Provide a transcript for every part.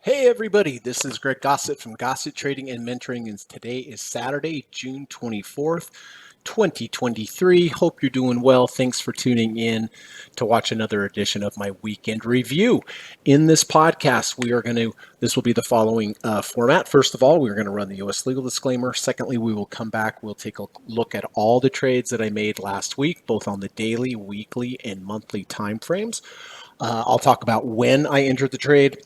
Hey everybody, this is Greg Gossett from Gossett Trading and Mentoring, and today is Saturday, June 24th, 2023. Hope you're doing well. Thanks for tuning in to watch another edition of my weekend review. In this podcast, this will be the following format. First of all, we're going to run the U.S. legal disclaimer. Secondly, we will come back. We'll take a look at all the trades that I made last week, both on the daily, weekly, and monthly time frames. I'll talk about when I entered the trade,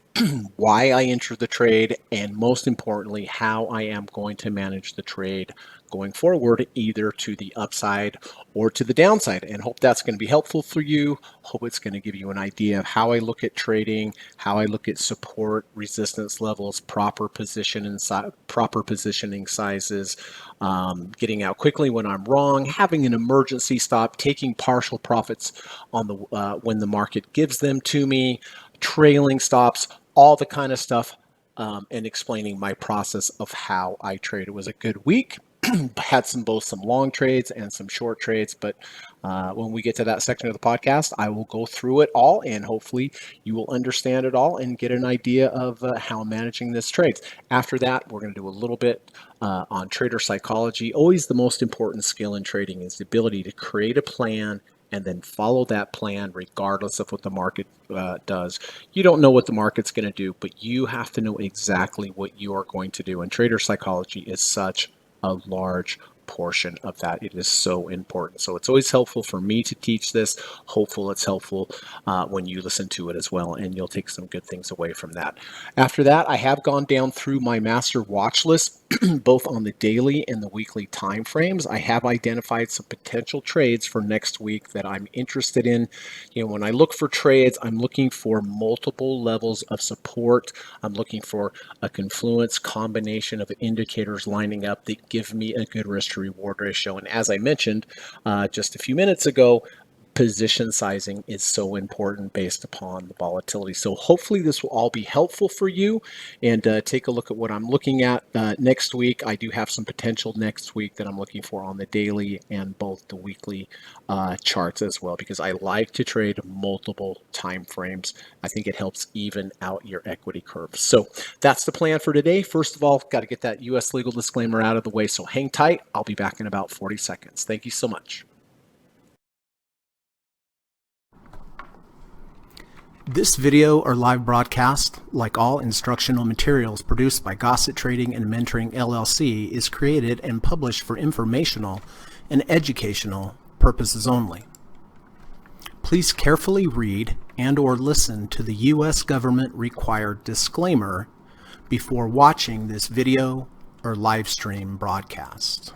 why I entered the trade, and most importantly, how I am going to manage the trade going forward, either to the upside or to the downside. And hope that's going to be helpful for you. Hope it's going to give you an idea of how I look at trading, how I look at support, resistance levels, proper positioning sizes, getting out quickly when I'm wrong, having an emergency stop, taking partial profits on the when the market gives them to me, trailing stops, all the kind of stuff, and explaining my process of how I trade. It was a good week. Had both some long trades and some short trades, but when we get to that section of the podcast, I will go through it all, and hopefully you will understand it all and get an idea of how I'm managing this trades. After that, we're going to do a little bit on trader psychology. Always the most important skill in trading is the ability to create a plan and then follow that plan regardless of what the market does. You don't know what the market's going to do, but you have to know exactly what you are going to do. And trader psychology is such a large portion of that. It is so important. So it's always helpful for me to teach this. Hopeful it's helpful when you listen to it as well, and you'll take some good things away from that. After that, I have gone down through my master watch list, both on the daily and the weekly time frames. I have identified some potential trades for next week that I'm interested in. When I look for trades, I'm looking for multiple levels of support. I'm looking for a confluence combination of indicators lining up that give me a good risk to reward ratio. And as I mentioned just a few minutes ago, position sizing is so important based upon the volatility. So hopefully this will all be helpful for you, and take a look at what I'm looking at next week. I do have some potential next week that I'm looking for on the daily and both the weekly charts as well, because I like to trade multiple time frames. I think it helps even out your equity curve. So that's the plan for today. First of all, got to get that US legal disclaimer out of the way, so hang tight. I'll be back in about 40 seconds. Thank you so much. This video or live broadcast, like all instructional materials produced by Gossett Trading and Mentoring LLC, is created and published for informational and educational purposes only. Please carefully read and/or listen to the U.S. government required disclaimer before watching this video or live stream broadcast.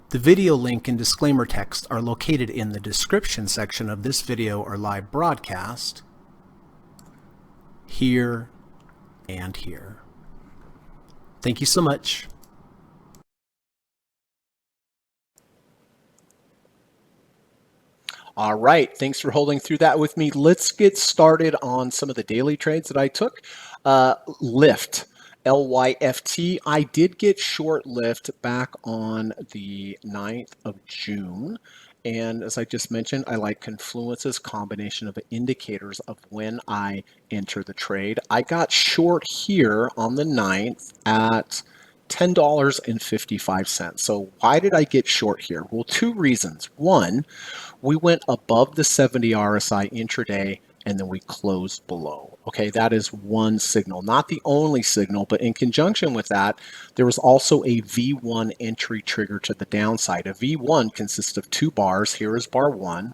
The video link and disclaimer text are located in the description section of this video or live broadcast, here and here. Thank you so much. All right, thanks for holding through that with me. Let's get started on some of the daily trades that I took. Lyft. LYFT. I did get short Lyft back on the 9th of June. And as I just mentioned, I like confluences, combination of indicators of when I enter the trade. I got short here on the 9th at $10.55. So why did I get short here? Well, two reasons. One, we went above the 70 RSI intraday, and then we closed below. Okay, that is one signal, not the only signal, but in conjunction with that, there was also a V1 entry trigger to the downside. A V1 consists of two bars. Here is bar 1.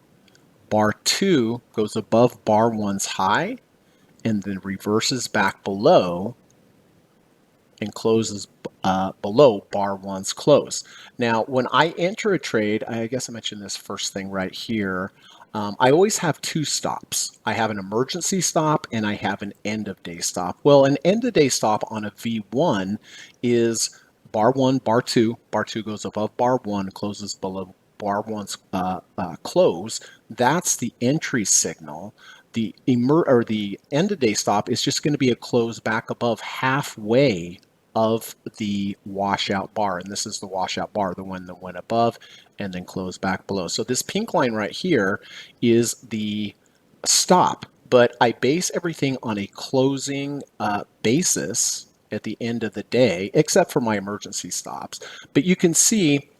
Bar 2 goes above bar 1's high and then reverses back below and closes below bar 1's close. Now, when I enter a trade, I guess I mentioned this first thing right here, I always have two stops. I have an emergency stop and I have an end of day stop. Well, an end of day stop on a V1 is bar 1, bar 2. Bar 2 goes above bar 1, closes below bar 1's close. That's the entry signal. The end of day stop is just going to be a close back above halfway of the washout bar, and this is the washout bar, the one that went above and then closed back below. So this pink line right here is the stop, but I base everything on a closing basis at the end of the day, except for my emergency stops. But you can see,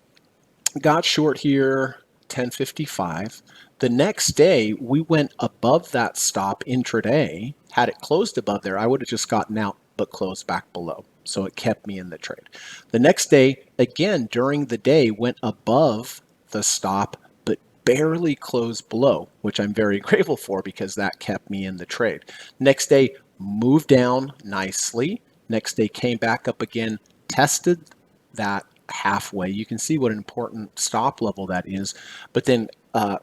got short here, 10:55. The next day, we went above that stop intraday. Had it closed above there, I would have just gotten out, but closed back below. So it kept me in the trade. The next day, again, during the day, went above the stop, but barely closed below, which I'm very grateful for because that kept me in the trade. Next day, moved down nicely. Next day, came back up again, tested that halfway. You can see what an important stop level that is, but then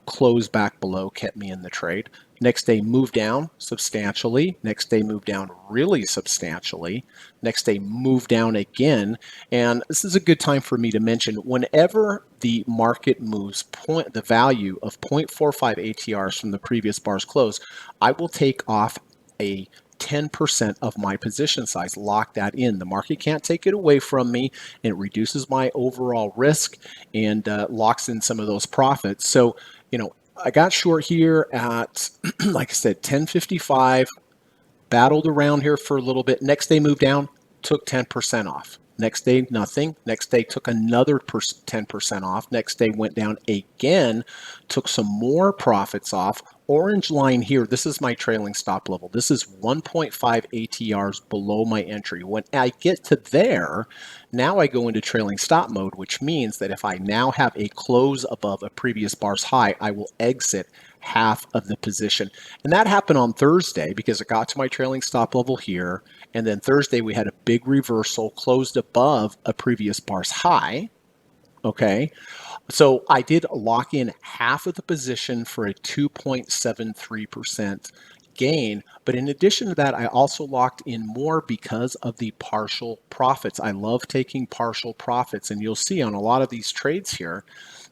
closed back below, kept me in the trade. Next day moved down substantially. Next day moved down really substantially. Next day moved down again. And this is a good time for me to mention, whenever the market moves the value of 0.45 ATRs from the previous bar's close, I will take off a 10% of my position size, lock that in. The market can't take it away from me, and it reduces my overall risk and locks in some of those profits. So, I got short here at, like I said, 10:55, battled around here for a little bit. Next day moved down, took 10% off. Next day, nothing. Next day, took another 10% off. Next day, went down again, took some more profits off. Orange line here, this is my trailing stop level. This is 1.5 ATRs below my entry. When I get to there, now I go into trailing stop mode, which means that if I now have a close above a previous bar's high, I will exit half of the position. And that happened on Thursday because it got to my trailing stop level here. And then Thursday, we had a big reversal, closed above a previous bar's high. Okay. So I did lock in half of the position for a 2.73% gain. But in addition to that, I also locked in more because of the partial profits. I love taking partial profits. And you'll see on a lot of these trades here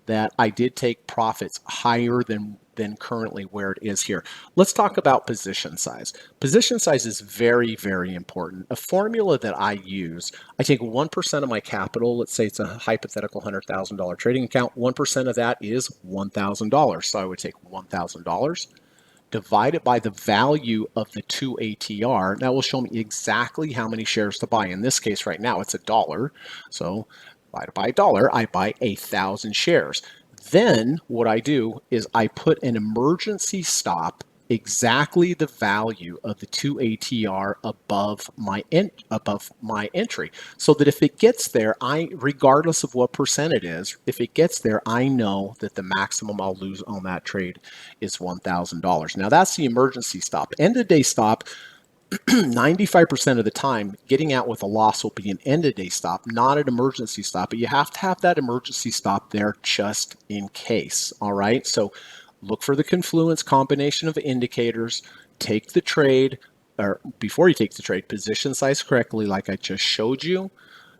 that I did take profits higher than currently where it is here. Let's talk about position size. Position size is very, very important. A formula that I use, I take 1% of my capital. Let's say it's a hypothetical $100,000 trading account. 1% of that is $1,000. So I would take $1,000, divide it by the value of the 2 ATR. That will show me exactly how many shares to buy. In this case right now, it's $1. So divided by $1, I buy 1,000 shares. Then what I do is I put an emergency stop exactly the value of the 2 ATR above my entry, so that if it gets there, regardless of what percent it is, if it gets there, I know that the maximum I'll lose on that trade is $1,000. Now that's the emergency stop. End of day stop, 95% of the time, getting out with a loss will be an end-of-day stop, not an emergency stop. But you have to have that emergency stop there just in case. All right. So look for the confluence combination of indicators. Take the trade, or before you take the trade, position size correctly, like I just showed you.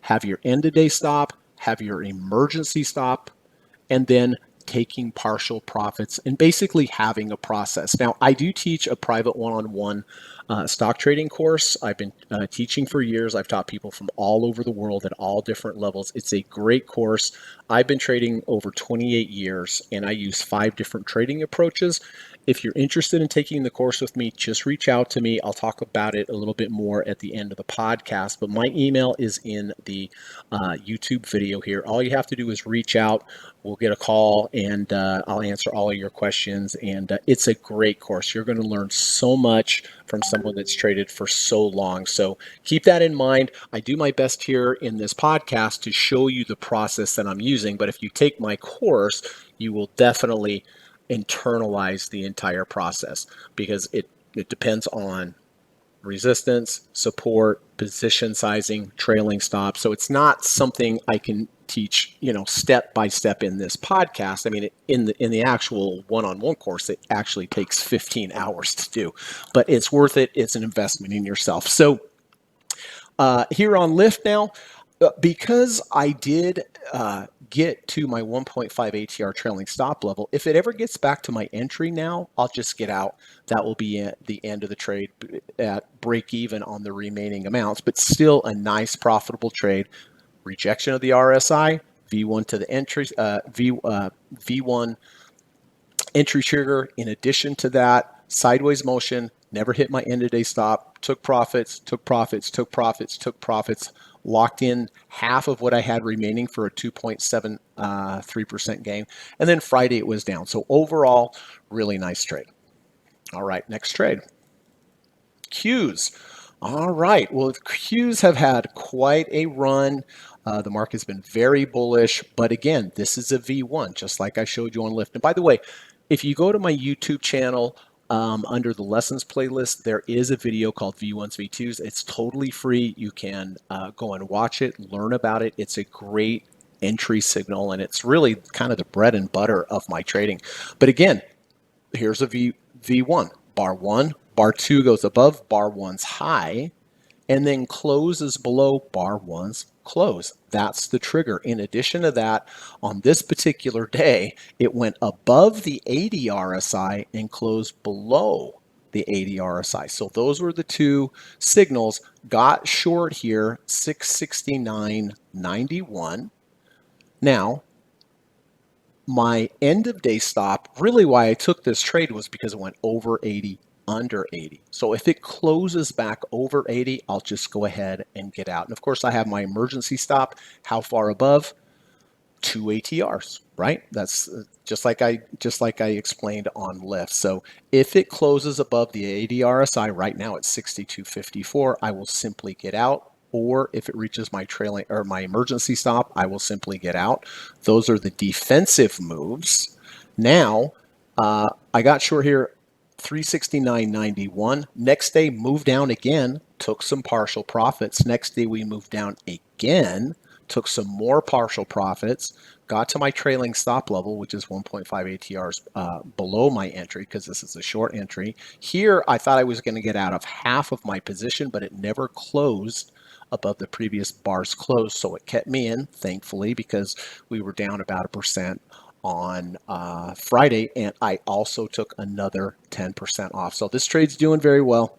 Have your end-of-day stop. Have your emergency stop, and then taking partial profits and basically having a process. Now, I do teach a private one-on-one stock trading course. I've been teaching for years. I've taught people from all over the world at all different levels. It's a great course. I've been trading over 28 years, and I use 5 different trading approaches. If you're interested in taking the course with me, just reach out to me. I'll talk about it a little bit more at the end of the podcast, but my email is in the YouTube video here. All you have to do is reach out. We'll get a call, and I'll answer all of your questions. And it's a great course. You're going to learn so much from someone that's traded for so long. So keep that in mind. I do my best here in this podcast to show you the process that I'm using. But if you take my course, you will definitely internalize the entire process, because it depends on resistance, support, position sizing, trailing stops. So it's not something I can teach, step by step in this podcast. I mean, in the actual one-on-one course, it actually takes 15 hours to do, but it's worth it. It's an investment in yourself. So here on Lyft now, because I did get to my 1.5 ATR trailing stop level, if it ever gets back to my entry now, I'll just get out. That will be at the end of the trade at break even on the remaining amounts, but still a nice profitable trade. Rejection of the RSI, V1 to the entry, V1 entry trigger. In addition to that, sideways motion, never hit my end of day stop, took profits, took profits, took profits, took profits, locked in half of what I had remaining for a 2.73% gain. And then Friday it was down. So overall, really nice trade. All right, next trade. Qs. All right. Well, Qs have had quite a run. The market's been very bullish, but again, this is a V1, just like I showed you on Lyft. And by the way, if you go to my YouTube channel under the lessons playlist, there is a video called V1s, V2s. It's totally free. You can go and watch it, learn about it. It's a great entry signal, and it's really kind of the bread and butter of my trading. But again, here's a V1. Bar 1, bar 2 goes above bar 1's high, and then closes below bar 1's close. That's the trigger. In addition to that, on this particular day, it went above the 80 RSI and closed below the 80 RSI. So those were the two signals. Got short here, 669.91. Now, my end of day stop, really why I took this trade was because it went over 80, under 80. So if it closes back over 80, I'll just go ahead and get out. And of course I have my emergency stop. How far above? 2 ATRs, right? That's just like I explained on Lyft. So if it closes above the 80 RSI, right now it's 62.54, I will simply get out. Or if it reaches my trailing or my emergency stop, I will simply get out. Those are the defensive moves. Now, I got short here, 369.91. Next day, moved down again, took some partial profits. Next day, we moved down again, took some more partial profits, got to my trailing stop level, which is 1.5 ATRs below my entry because this is a short entry. Here, I thought I was going to get out of half of my position, but it never closed above the previous bar's close, so it kept me in, thankfully, because we were down about 1% on Friday, and I also took another 10% off. So this trade's doing very well,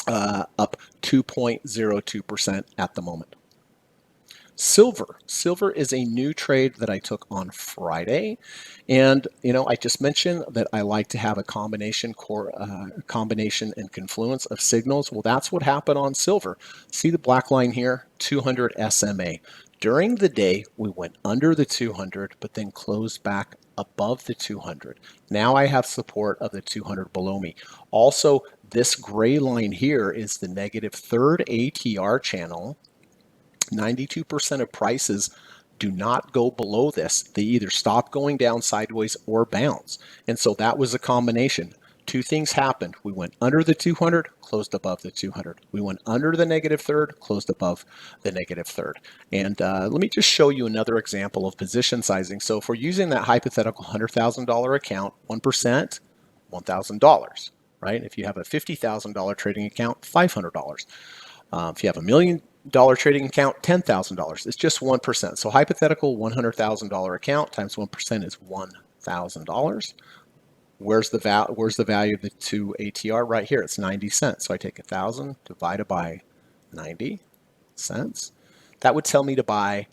up 2.02% at the moment. Silver. Silver is a new trade that I took on Friday. And, I just mentioned that I like to have a combination and confluence of signals. Well, that's what happened on silver. See the black line here, 200 SMA. During the day, we went under the 200, but then closed back above the 200. Now I have support of the 200 below me. Also, this gray line here is the negative third ATR channel. 92% of prices do not go below this. They either stop going down sideways or bounce. And so that was a combination. Two things happened. We went under the 200, closed above the 200. We went under the negative third, closed above the negative third. And let me just show you another example of position sizing. So if we're using that hypothetical $100,000 account, 1%, $1,000, right? If you have a $50,000 trading account, $500. If you have $1 million trading account, $10,000. It's just 1%. So hypothetical $100,000 account times 1% is $1,000. Where's the value of the 2 ATR? Right here, it's 90 cents. So I take 1,000 divided by 90 cents. That would tell me to buy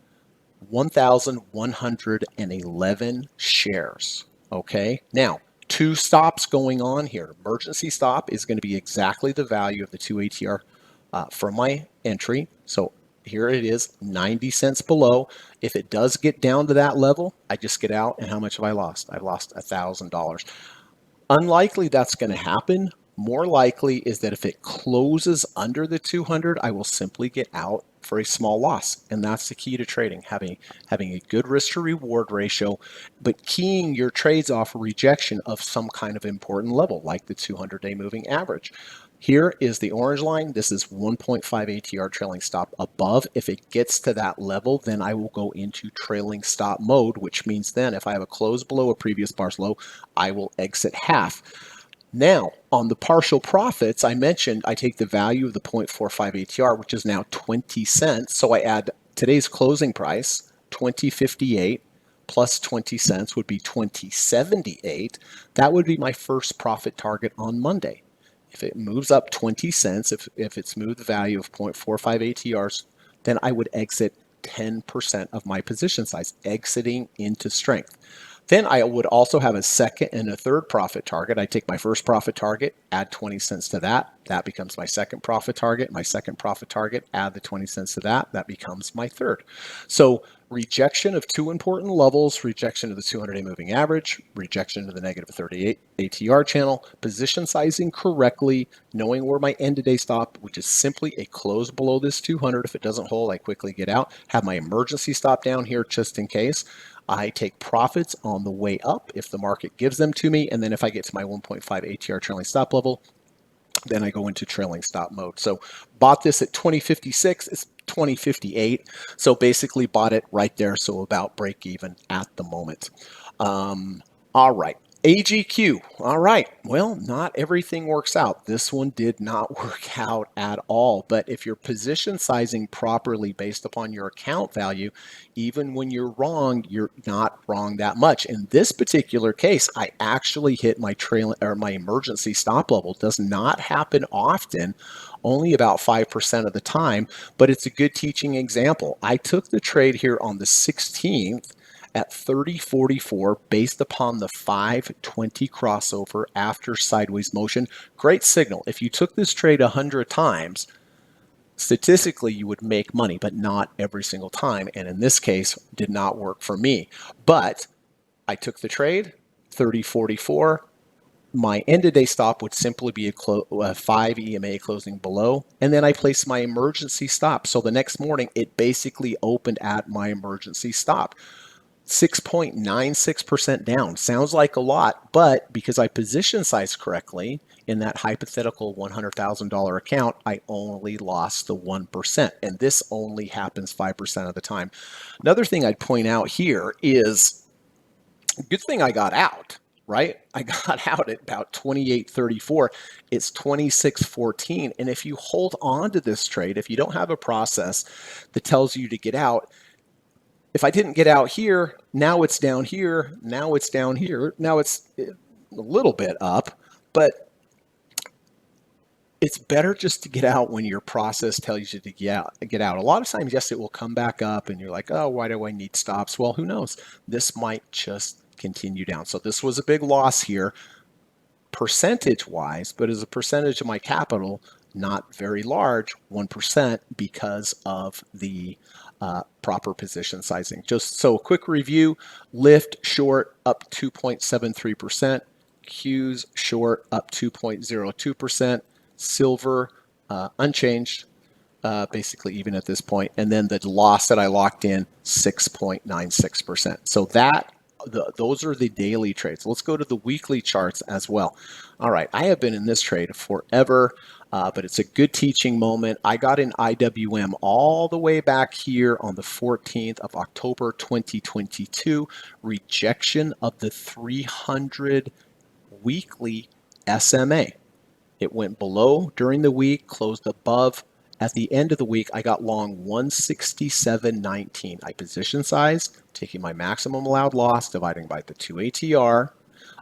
1,111 shares. Okay, now 2 stops going on here. Emergency stop is going to be exactly the value of the 2 ATR from my entry. So here it is, 90 cents below. If it does get down to that level, I just get out. And how much have I lost? I've lost $1,000. Unlikely that's going to happen. More likely is that if it closes under the 200, I will simply get out for a small loss. And that's the key to trading, having a good risk to reward ratio, but keying your trades off a rejection of some kind of important level, like the 200-day moving average. Here is the orange line. This is 1.5 ATR trailing stop above. If it gets to that level, then I will go into trailing stop mode, which means then if I have a close below a previous bar's low, I will exit half. Now, on the partial profits, I mentioned I take the value of the 0.45 ATR, which is now 20 cents. So I add today's closing price, 20.58, plus 20 cents would be 20.78. That would be my first profit target on Monday. If it moves up 20 cents, if it's moved the value of 0.45 ATRs, then I would exit 10% of my position size, exiting into strength. Then I would also have a second and a third profit target. I take my first profit target, add 20 cents to that. That becomes my second profit target. My second profit target, add the 20 cents to that. That becomes my third. So rejection of two important levels, rejection of the 200-day moving average, rejection of the negative 38 ATR channel, position sizing correctly, knowing where my end of day stop, which is simply a close below this 200. If it doesn't hold, I quickly get out. Have my emergency stop down here just in case. I take profits on the way up if the market gives them to me. And then if I get to my 1.5 ATR trailing stop level, then I go into trailing stop mode. So bought this at 2056. It's 2058. So basically bought it right there. So about break even at the moment. All right. AGQ. All right. Well, not everything works out. This one did not work out at all. But if you're position sizing properly based upon your account value, even when you're wrong, you're not wrong that much. In this particular case, I actually hit my my emergency stop level. It does not happen often, only about 5% of the time, but it's a good teaching example. I took the trade here on the 16th at 30.44 based upon the 520 crossover after sideways motion. Great signal. If you took this trade 100 times, statistically you would make money, but not every single time. And in this case, did not work for me. But I took the trade, 30.44. My end of day stop would simply be a 5 EMA closing below. And then I placed my emergency stop. So the next morning, it basically opened at my emergency stop. 6.96% down. Sounds like a lot, but because I position size correctly in that hypothetical $100,000 account, I only lost the 1%. And this only happens 5% of the time. Another thing I'd point out here is good thing I got out, right? I got out at about 28.34. It's 26.14. And if you hold on to this trade, if you don't have a process that tells you to get out, if I didn't get out here, now it's down here, now it's down here, now it's a little bit up, but it's better just to get out when your process tells you to get out. A lot of times, yes, it will come back up and you're like, oh, why do I need stops? Well, who knows? This might just continue down. So this was a big loss here, percentage-wise, but as a percentage of my capital, not very large, 1%, because of the proper position sizing. Just so a quick review, lift short up 2.73%, Qs short up 2.02%, silver unchanged, basically even at this point, and then the loss that I locked in 6.96%. So those are the daily trades. Let's go to the weekly charts as well. All right, I have been in this trade forever, but it's a good teaching moment. I got in IWM all the way back here on the 14th of October 2022, rejection of the 300 weekly SMA. It went below during the week, closed above. At the end of the week, I got long 167.19. I position size, taking my maximum allowed loss, dividing by the 2 ATR.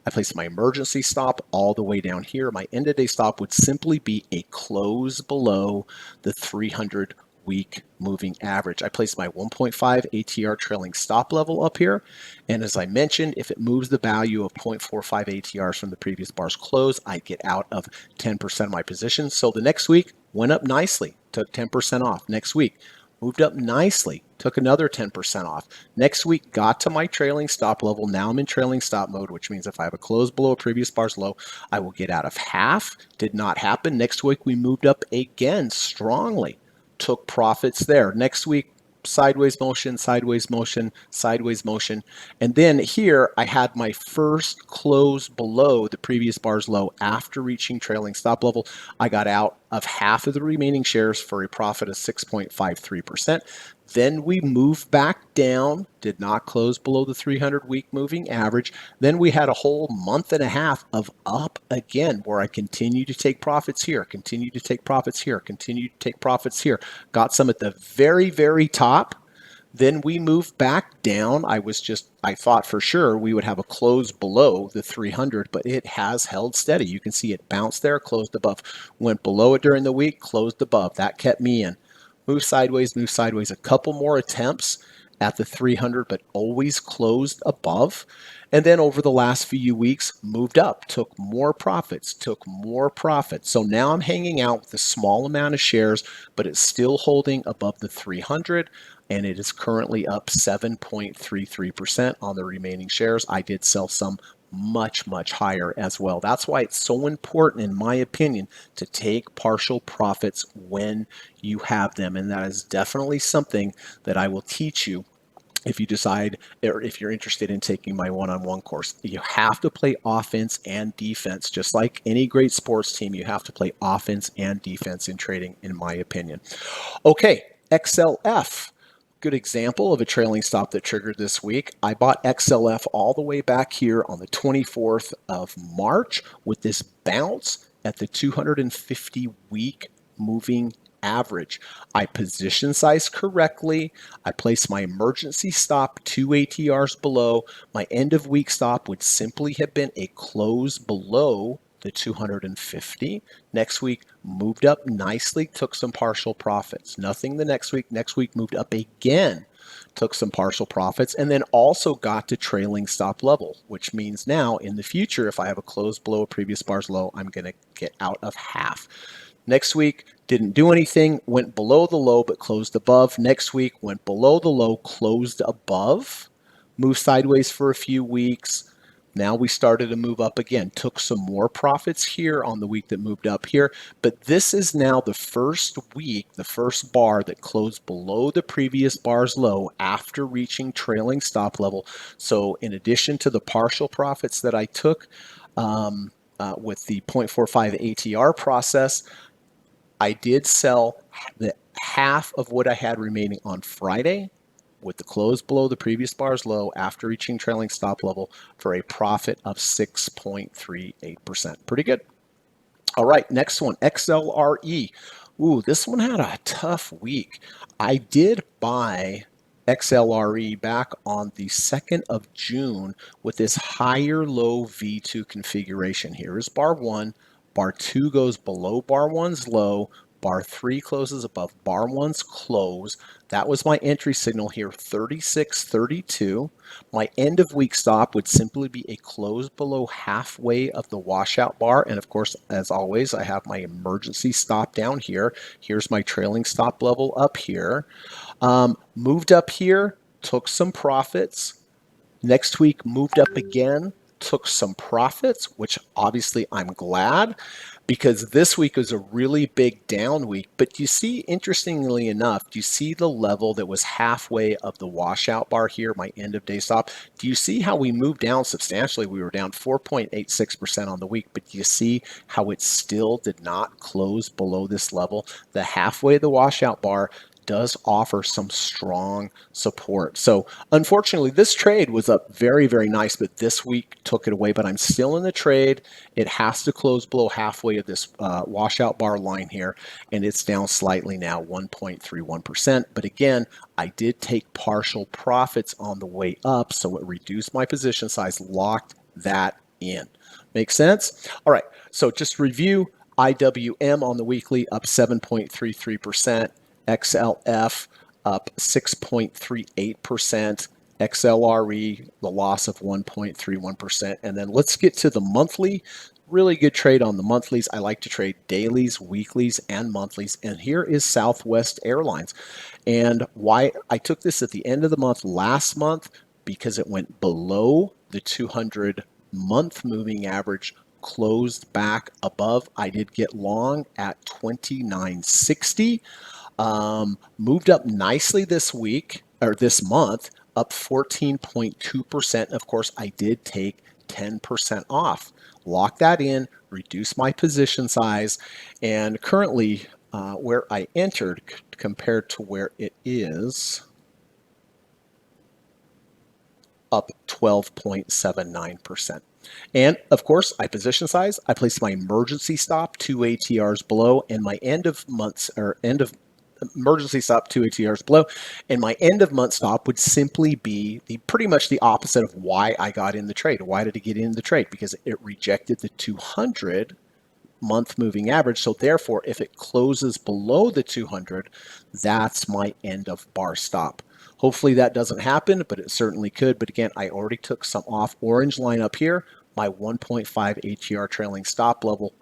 I placed my emergency stop all the way down here. My end of day stop would simply be a close below the 300 week moving average. I placed my 1.5 ATR trailing stop level up here. And as I mentioned, if it moves the value of 0.45 ATRs from the previous bar's close, I get out of 10% of my position. So the next week went up nicely, took 10% off. Next week, moved up nicely, took another 10% off. Next week, got to my trailing stop level. Now I'm in trailing stop mode, which means if I have a close below a previous bar's low, I will get out of half. Did not happen. Next week, we moved up again strongly. Took profits there. Next week, sideways motion, sideways motion, sideways motion. And then here I had my first close below the previous bar's low after reaching trailing stop level. I got out of half of the remaining shares for a profit of 6.53%. Then we moved back down, did not close below the 300 week moving average. Then we had a whole month and a half of up again, where I continued to take profits here, continued to take profits here, continued to take profits here. Got some at the very, very top. Then we moved back down. I thought for sure we would have a close below the 300, but it has held steady. You can see it bounced there, closed above, went below it during the week, closed above. That kept me in. Move sideways, a couple more attempts at the 300, but always closed above. And then over the last few weeks, moved up, took more profits, took more profits. So now I'm hanging out with a small amount of shares, but it's still holding above the 300, and it is currently up 7.33% on the remaining shares. I did sell some much, much higher as well. That's why it's so important, in my opinion, to take partial profits when you have them. And that is definitely something that I will teach you if you decide, or if you're interested in taking my one-on-one course. You have to play offense and defense. Just like any great sports team, you have to play offense and defense in trading, in my opinion. Okay, XLF. Good example of a trailing stop that triggered this week. I bought XLF all the way back here on the 24th of March with this bounce at the 250-week moving average. I position size correctly. I placed my emergency stop 2 ATRs below. My end of week stop would simply have been a close below the 250. Next week moved up nicely, took some partial profits. Nothing the next week. Next week moved up again, took some partial profits, and then also got to trailing stop level, which means now in the future, if I have a close below a previous bar's low, I'm going to get out of half. Next week, didn't do anything, went below the low but closed above. Next week, went below the low, closed above, moved sideways for a few weeks. Now we started to move up again, took some more profits here on the week that moved up here, but this is now the first week, the first bar that closed below the previous bar's low after reaching trailing stop level. So in addition to the partial profits that I took with the 0.45 ATR process, I did sell the half of what I had remaining on Friday with the close below the previous bar's low after reaching trailing stop level for a profit of 6.38%. Pretty good. All right, next one, XLRE. Ooh, this one had a tough week. I did buy XLRE back on the 2nd of June with this higher low V2 configuration. Here is bar 1. Bar 2 goes below bar 1's low. Bar 3 closes above bar 1's close. That was my entry signal here, 36.32. My end of week stop would simply be a close below halfway of the washout bar. And of course, as always, I have my emergency stop down here. Here's my trailing stop level up here. Moved up here, took some profits. Next week, moved up again, took some profits, which obviously I'm glad, because this week was a really big down week. But you see, interestingly enough, do you see the level that was halfway of the washout bar here, my end of day stop? Do you see how we moved down substantially? We were down 4.86% on the week, but do you see how it still did not close below this level? The halfway of the washout bar does offer some strong support. So unfortunately, this trade was up very, very nice, but this week took it away. But I'm still in the trade. It has to close below halfway of this washout bar line here, and it's down slightly now, 1.31%. But again, I did take partial profits on the way up, so it reduced my position size, locked that in. Make sense? All right, so just review. IWM on the weekly up 7.33%. XLF up 6.38%, XLRE, the loss of 1.31%. And then let's get to the monthly. Really good trade on the monthlies. I like to trade dailies, weeklies, and monthlies. And here is Southwest Airlines. And why I took this at the end of the month last month, because it went below the 200-month moving average, closed back above. I did get long at 29.60. Moved up nicely this week, or this month, up 14.2%. Of course, I did take 10% off. Lock that in, reduce my position size, and currently where I entered compared to where it is, up 12.79%. And of course, I position size. I placed my emergency stop 2 ATRs below, and my end of months, or end of emergency stop 2 ATRs below, and my end of month stop would simply be pretty much the opposite of why I got in the trade. Why did it get in the trade? Because it rejected the 200-month moving average. So therefore, if it closes below the 200, that's my end of bar stop. Hopefully that doesn't happen, but it certainly could. But again, I already took some off. Orange line up here, my 1.5 ATR trailing stop level.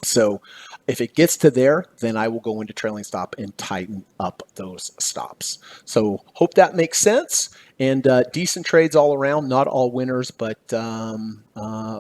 So if it gets to there, then I will go into trailing stop and tighten up those stops. So hope that makes sense. And decent trades all around, not all winners, but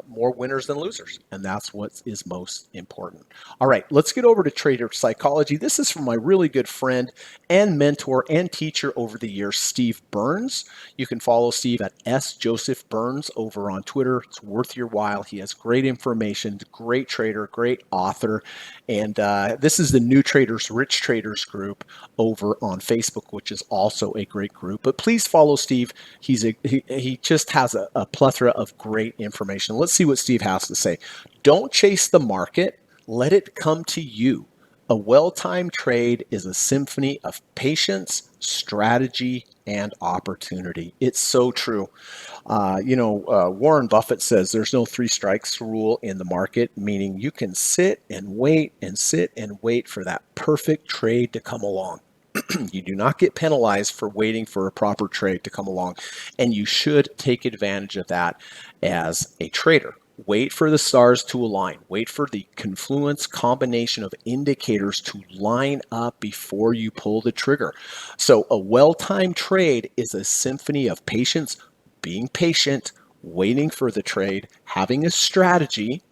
more winners than losers. And that's what is most important. All right, let's get over to trader psychology. This is from my really good friend and mentor and teacher over the years, Steve Burns. You can follow Steve at S. Joseph Burns over on Twitter. It's worth your while. He has great information, great trader, great author. And this is the New Traders, Rich Traders group over on Facebook, which is also a great group. But please follow Steve. He just has a plethora of great information. Let's see what Steve has to say. Don't chase the market. Let it come to you. A well-timed trade is a symphony of patience, strategy, and opportunity. It's so true. Warren Buffett says there's no three strikes rule in the market, meaning you can sit and wait for that perfect trade to come along. You do not get penalized for waiting for a proper trade to come along, and you should take advantage of that as a trader. Wait for the stars to align. Wait for the confluence combination of indicators to line up before you pull the trigger. So a well-timed trade is a symphony of patience, being patient, waiting for the trade, having a strategy.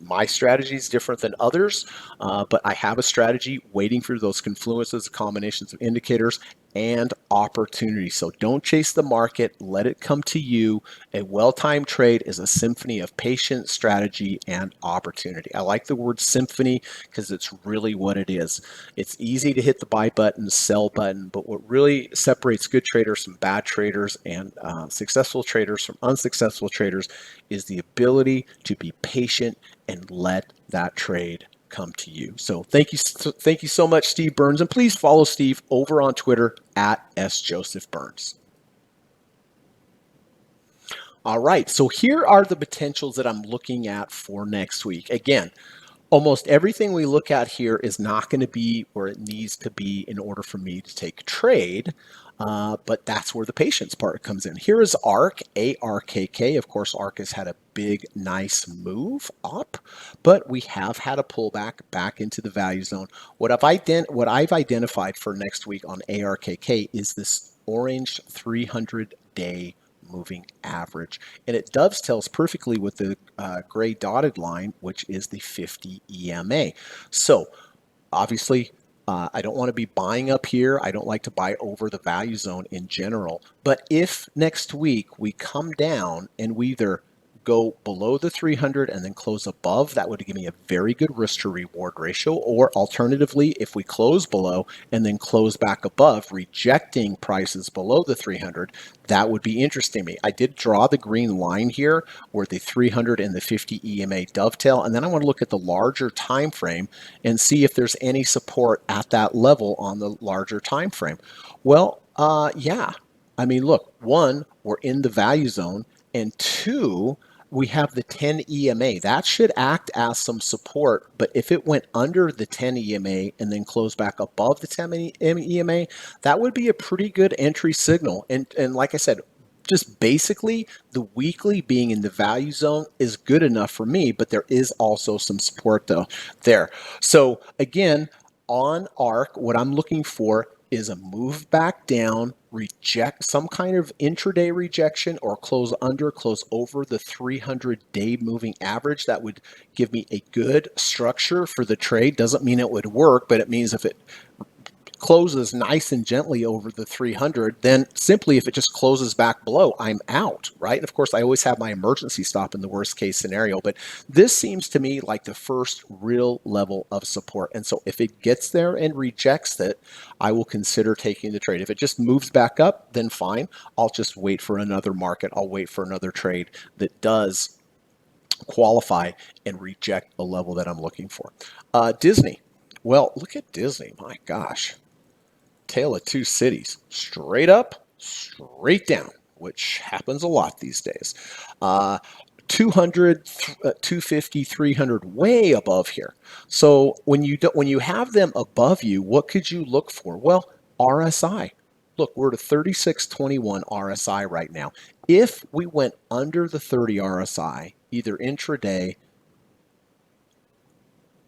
My strategy is different than others, but I have a strategy waiting for those confluences, combinations of indicators, and opportunity. So don't chase the market. Let it come to you. A well-timed trade is a symphony of patience, strategy, and opportunity. I like the word symphony because it's really what it is. It's easy to hit the buy button, sell button, but what really separates good traders from bad traders and successful traders from unsuccessful traders is the ability to be patient and let that trade come to you. So thank you so much, Steve Burns, and please follow Steve over on Twitter at @SJosephBurns. All right, so here are the potentials that I'm looking at for next week. Again, almost everything we look at here is not going to be where it needs to be in order for me to take a trade, but that's where the patience part comes in. Here is ARK, ARKK. Of course, ARK has had a big, nice move up, but we have had a pullback back into the value zone. What I've identified for next week on ARKK is this orange 300-day moving average, and it dovetails perfectly with the gray dotted line, which is the 50 EMA. So obviously I don't want to be buying up here. I don't like to buy over the value zone in general, but if next week we come down and we either go below the 300 and then close above, that would give me a very good risk to reward ratio. Or alternatively, if we close below and then close back above, rejecting prices below the 300, that would be interesting to me. I did draw the green line here where the 300 and the 50 EMA dovetail, and then I want to look at the larger time frame and see if there's any support at that level on the larger time frame. Well, yeah. I mean, look, one, we're in the value zone, and two, we have the 10 EMA. That should act as some support, but if it went under the 10 EMA and then closed back above the 10 EMA, that would be a pretty good entry signal. And like I said, just basically the weekly being in the value zone is good enough for me, but there is also some support though there. So again, on ARK, what I'm looking for is a move back down, reject some kind of intraday rejection, or close under, close over the 300-day moving average. That would give me a good structure for the trade. Doesn't mean it would work, but it means if it closes nice and gently over the 300, then simply if it just closes back below, I'm out, right? And of course, I always have my emergency stop in the worst case scenario, but this seems to me like the first real level of support. And so if it gets there and rejects it, I will consider taking the trade. If it just moves back up, then fine. I'll just wait for another market. I'll wait for another trade that does qualify and reject the level that I'm looking for. Disney. Well, look at Disney. My gosh. Tale of two cities, straight up, straight down, which happens a lot these days. 200, 250, 300, way above here. So when you have them above you, what could you look for? Well, RSI. Look, we're at a 36.21 RSI right now. If we went under the 30 RSI, either intraday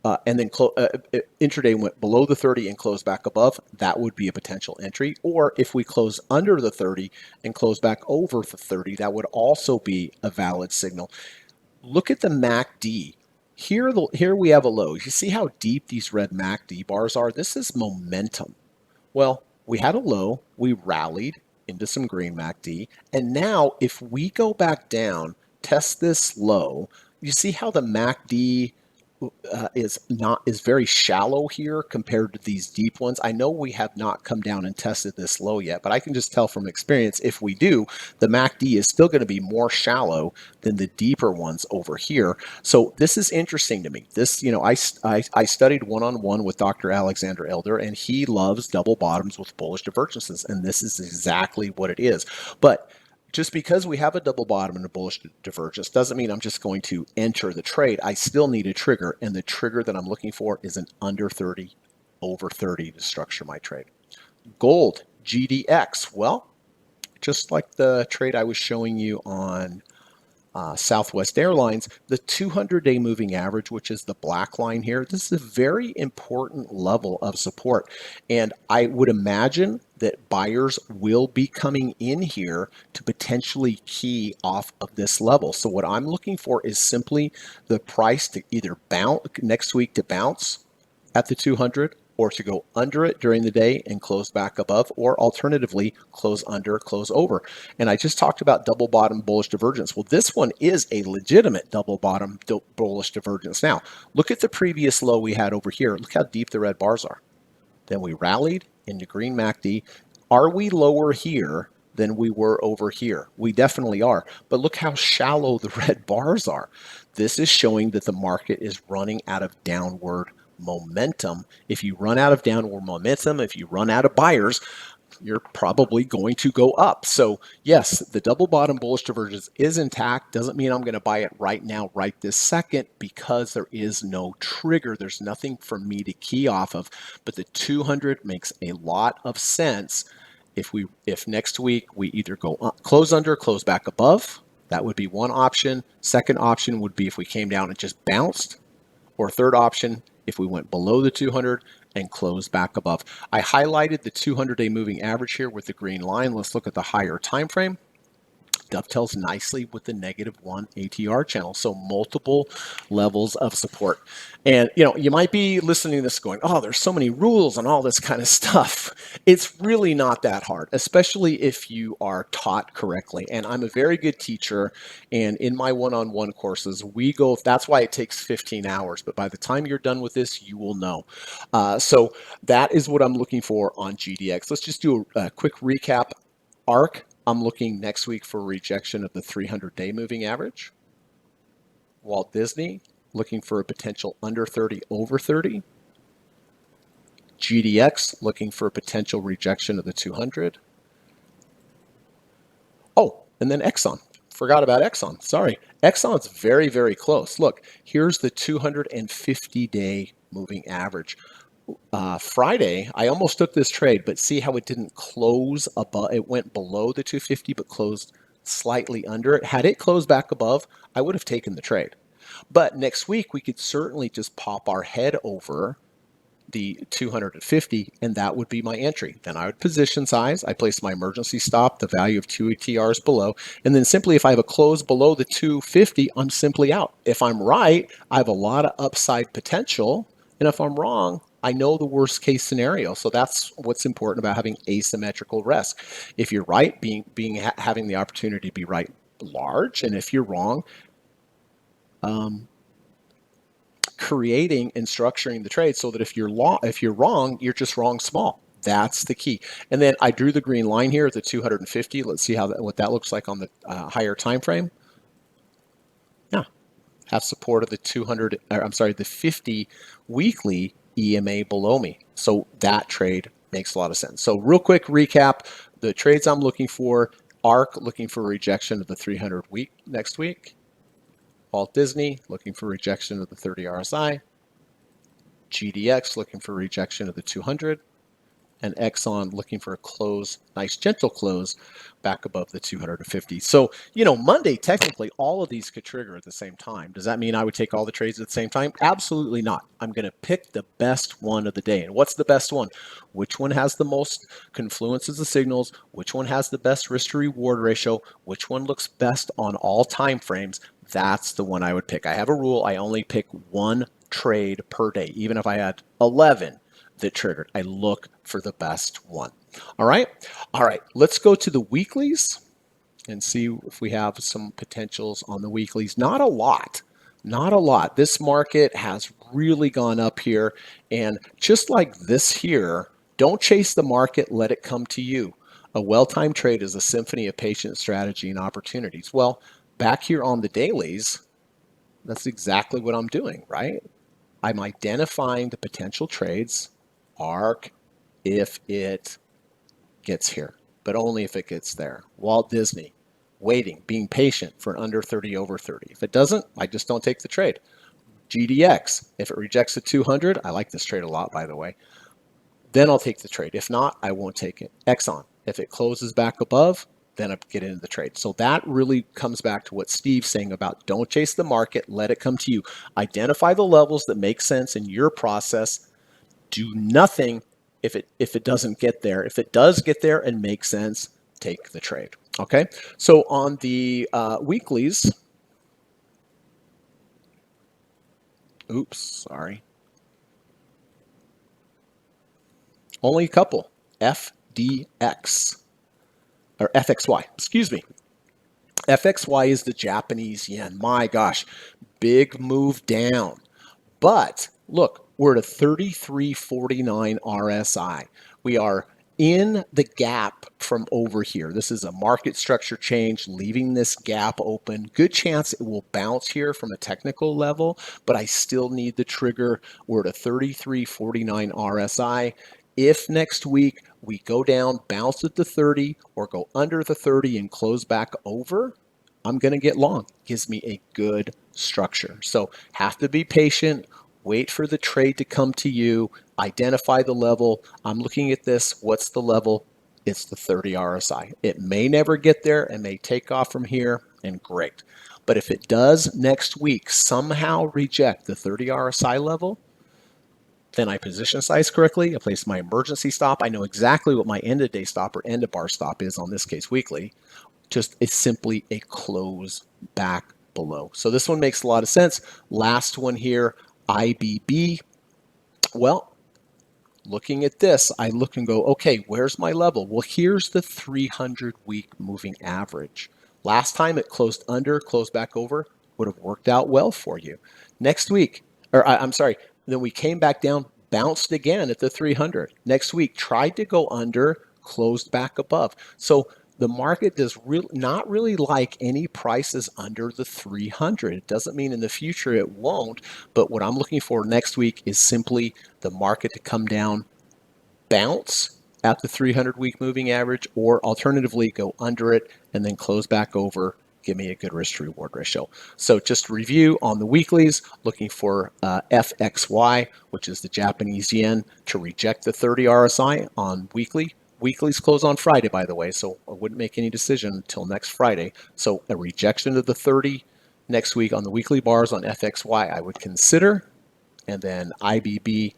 and then intraday went below the 30 and closed back above, that would be a potential entry. Or if we close under the 30 and close back over the 30, that would also be a valid signal. Look at the MACD. Here we have a low. You see how deep these red MACD bars are? This is momentum. Well, we had a low, we rallied into some green MACD, and now if we go back down, test this low, you see how the MACD is very shallow here compared to these deep ones. I know we have not come down and tested this low yet, but I can just tell from experience if we do, the MACD is still going to be more shallow than the deeper ones over here. So this is interesting to me. This, I studied one-on-one with Dr. Alexander Elder, and he loves double bottoms with bullish divergences, and this is exactly what it is. But just because we have a double bottom and a bullish divergence doesn't mean I'm just going to enter the trade. I still need a trigger, and the trigger that I'm looking for is an under 30, over 30 to structure my trade. Gold, GDX. Well, just like the trade I was showing you on Southwest Airlines, the 200-day moving average, which is the black line here, this is a very important level of support. And I would imagine that buyers will be coming in here to potentially key off of this level. So what I'm looking for is simply the price to either bounce next week, to bounce at the 200, or to go under it during the day and close back above, or alternatively close under, close over. And I just talked about double bottom bullish divergence. Well, this one is a legitimate double bottom bullish divergence. Now, look at the previous low we had over here. Look how deep the red bars are. Then we rallied into green MACD. Are we lower here than we were over here? We definitely are. But look how shallow the red bars are. This is showing that the market is running out of downward momentum. If you run out of downward momentum, if you run out of buyers, you're probably going to go up. So yes, the double bottom bullish divergence is intact. Doesn't mean I'm going to buy it right now, right this second, because there is no trigger. There's nothing for me to key off of. But the 200 makes a lot of sense. If next week we either go close under, close back above, that would be one option. Second option would be if we came down and just bounced, or third option, if we went below the 200 and closed back above. I highlighted the 200-day moving average here with the green line. Let's look at the higher time frame. Dovetails nicely with the -1 ATR channel. So multiple levels of support. And you might be listening to this going, oh, there's so many rules and all this kind of stuff. It's really not that hard, especially if you are taught correctly. And I'm a very good teacher. And in my one-on-one courses, that's why it takes 15 hours. But by the time you're done with this, you will know. So that is what I'm looking for on GDX. Let's just do a quick recap. ARC, I'm looking next week for rejection of the 300-day moving average. Walt Disney, looking for a potential under 30, over 30. GDX, looking for a potential rejection of the 200. Oh, and then Exxon. Forgot about Exxon. Sorry. Exxon's very, very close. Look, here's the 250-day moving average. Friday, I almost took this trade, but see how it didn't close above. It went below the 250, but closed slightly under it. Had it closed back above, I would have taken the trade. But next week, we could certainly just pop our head over the 250, and that would be my entry. Then I would position size. I place my emergency stop, the value of 2 ATRs below, and then simply if I have a close below the 250, I'm simply out. If I'm right, I have a lot of upside potential, and if I'm wrong, I know the worst case scenario. So that's what's important about having asymmetrical risk. If you're right, having the opportunity to be right large, and if you're wrong, creating and structuring the trade so that if you're wrong, you're just wrong small. That's the key. And then I drew the green line here at the 250. Let's see what that looks like on the higher time frame. Yeah, have support of the the 50 weekly EMA below me. So that trade makes a lot of sense. So real quick recap, the trades I'm looking for: ARC looking for rejection of the 300 week next week. Walt Disney looking for rejection of the 30 RSI. GDX looking for rejection of the 200. and Exxon looking for a close, nice gentle close back above the 250. So, Monday, technically, all of these could trigger at the same time. Does that mean I would take all the trades at the same time? Absolutely not. I'm going to pick the best one of the day. And what's the best one? Which one has the most confluences of signals? Which one has the best risk to reward ratio? Which one looks best on all time frames? That's the one I would pick. I have a rule. I only pick one trade per day. Even if I had 11 that triggered, I look for the best one. All right. Let's go to the weeklies and see if we have some potentials on the weeklies. Not a lot. This market has really gone up here. And just like this here, don't chase the market, let it come to you. A well-timed trade is a symphony of patient strategy and opportunities. Well, back here on the dailies, that's exactly what I'm doing, right? I'm identifying the potential trades, ARC, if it gets here, but only if it gets there. Walt Disney, waiting, being patient for an under 30 over 30. If it doesn't, I just don't take the trade. GDX, if it rejects the 200, I like this trade a lot, by the way, then I'll take the trade. If not, I won't take it. Exxon, if it closes back above, then I get into the trade. So that really comes back to what Steve's saying about don't chase the market, let it come to you. Identify the levels that make sense in your process. Do nothing if it doesn't get there. If it does get there and make sense, take the trade. Okay. So on the weeklies, only a couple. FDX or FXY. Excuse me. FXY is the Japanese yen. My gosh, big move down. But look, we're at a 33.49 RSI. We are in the gap from over here. This is a market structure change, leaving this gap open. Good chance it will bounce here from a technical level, but I still need the trigger. We're at a 33.49 RSI. If next week we go down, bounce at the 30 or go under the 30 and close back over, I'm going to get long. Gives me a good structure. So have to be patient. Wait for the trade to come to you. Identify the level. I'm looking at this. What's the level? It's the 30 RSI. It may never get there and may take off from here, and great. But if it does next week somehow reject the 30 RSI level, then I position size correctly. I place my emergency stop. I know exactly what my end of day stop or end of bar stop is on this case weekly. Just it's simply a close back below. So this one makes a lot of sense. Last one here, IBB. Well, looking at this, I look and go, okay, where's my level? Well, here's the 300-week moving average. Last time it closed under, closed back over, would have worked out well for you. Next week, then we came back down, bounced again at the 300. Next week, tried to go under, closed back above. So the market does not really like any prices under the 300. It doesn't mean in the future it won't, but what I'm looking for next week is simply the market to come down, bounce at the 300-week moving average, or alternatively go under it and then close back over. Give me a good risk to reward ratio. So just to review on the weeklies, looking for FXY, which is the Japanese yen, to reject the 30 RSI on weekly. Weeklies close on Friday, by the way, so I wouldn't make any decision until next Friday. So a rejection of the 30 next week on the weekly bars on FXY I would consider. And then IBB,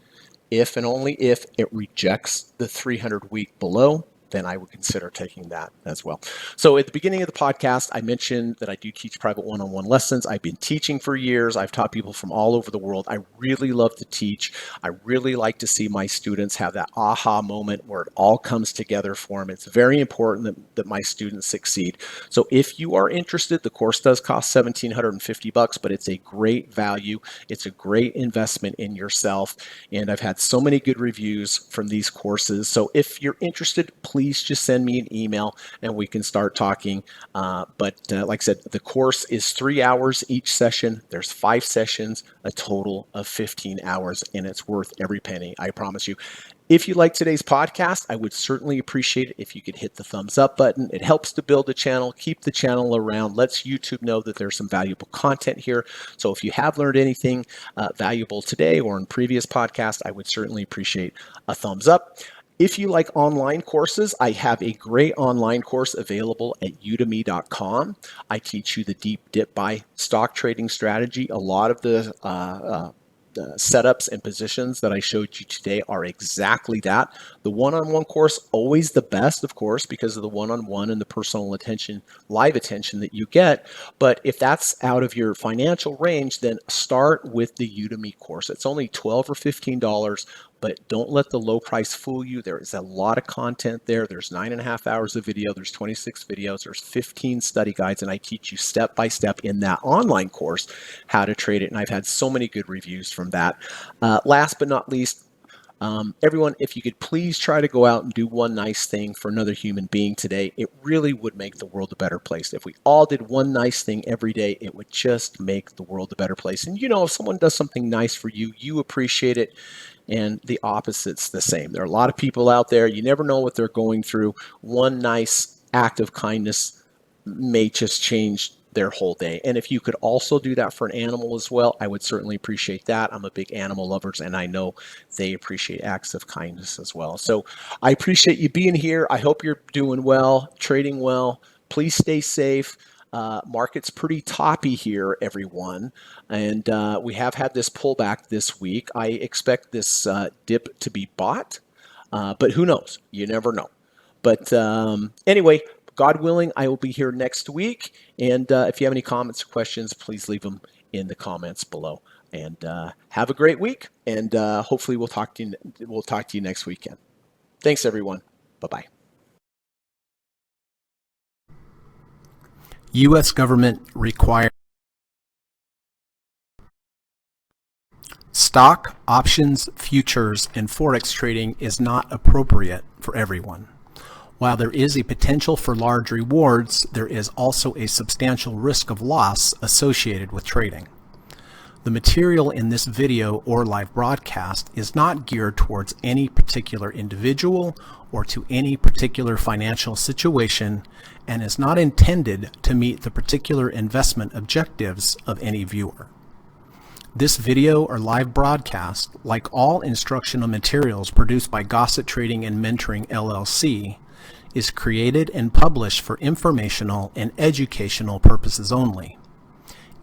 if and only if it rejects the 300-week below, then I would consider taking that as well. So at the beginning of the podcast, I mentioned that I do teach private one-on-one lessons. I've been teaching for years. I've taught people from all over the world. I really love to teach. I really like to see my students have that aha moment where it all comes together for them. It's very important that my students succeed. So if you are interested, the course does cost $1,750, but it's a great value. It's a great investment in yourself. And I've had so many good reviews from these courses. So if you're interested, please just send me an email and we can start talking. But like I said, the course is 3 hours each session. There's 5 sessions, a total of 15 hours, and it's worth every penny, I promise you. If you like today's podcast, I would certainly appreciate it if you could hit the thumbs up button. It helps to build the channel, keep the channel around, lets YouTube know that there's some valuable content here. So if you have learned anything valuable today or in previous podcasts, I would certainly appreciate a thumbs up. If you like online courses, I have a great online course available at udemy.com. I teach you the deep dip buy stock trading strategy. A lot of the setups and positions that I showed you today are exactly that. The one-on-one course, always the best, of course, because of the one-on-one and the personal attention, live attention that you get. But if that's out of your financial range, then start with the Udemy course. It's only $12 or $15. But don't let the low price fool you. There is a lot of content there. There's 9.5 hours of video. There's 26 videos. There's 15 study guides. And I teach you step by step in that online course how to trade it. And I've had so many good reviews from that. Last but not least, everyone, if you could please try to go out and do one nice thing for another human being today, it really would make the world a better place. If we all did one nice thing every day, it would just make the world a better place. And if someone does something nice for you, you appreciate it. And the opposite's the same. There are a lot of people out there, you never know what they're going through. One nice act of kindness may just change their whole day. And if you could also do that for an animal as well, I would certainly appreciate that. I'm a big animal lover, and I know they appreciate acts of kindness as well. So I appreciate you being here. I hope you're doing well, trading well. Please stay safe. Market's pretty toppy here, everyone. And we have had this pullback this week. I expect this dip to be bought, but who knows? You never know. But anyway, God willing, I will be here next week. And if you have any comments or questions, please leave them in the comments below. And have a great week. And hopefully we'll talk to you next weekend. Thanks, everyone. Bye-bye. U.S. government requires stock, options, futures, and forex trading is not appropriate for everyone. While there is a potential for large rewards, there is also a substantial risk of loss associated with trading. The material in this video or live broadcast is not geared towards any particular individual or to any particular financial situation and is not intended to meet the particular investment objectives of any viewer. This video or live broadcast, like all instructional materials produced by Gossett Trading and Mentoring LLC, is created and published for informational and educational purposes only.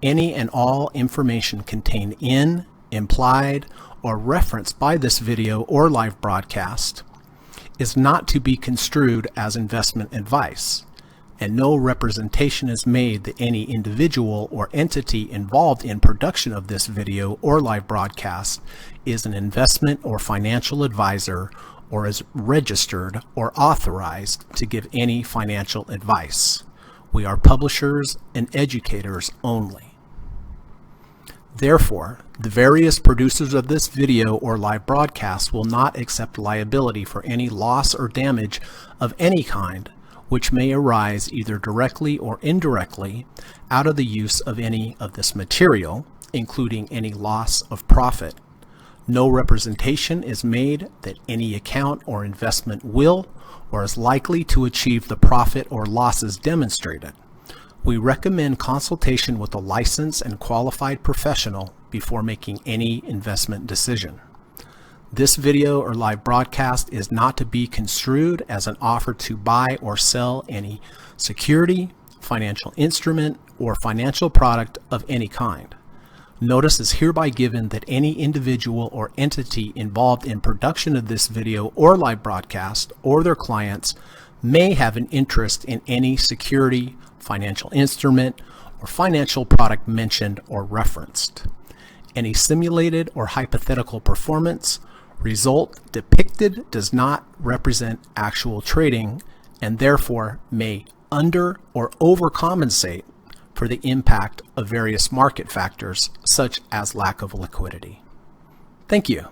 Any and all information contained in, implied, or referenced by this video or live broadcast is not to be construed as investment advice, and no representation is made that any individual or entity involved in production of this video or live broadcast is an investment or financial advisor or is registered or authorized to give any financial advice. We are publishers and educators only. Therefore, the various producers of this video or live broadcast will not accept liability for any loss or damage of any kind which may arise either directly or indirectly out of the use of any of this material, including any loss of profit. No representation is made that any account or investment will or is likely to achieve the profit or losses demonstrated. We recommend consultation with a licensed and qualified professional before making any investment decision. This video or live broadcast is not to be construed as an offer to buy or sell any security, financial instrument, or financial product of any kind. Notice is hereby given that any individual or entity involved in production of this video or live broadcast or their clients may have an interest in any security, financial instrument, or financial product mentioned or referenced. Any simulated or hypothetical performance result depicted does not represent actual trading and therefore may under or overcompensate for the impact of various market factors such as lack of liquidity. Thank you.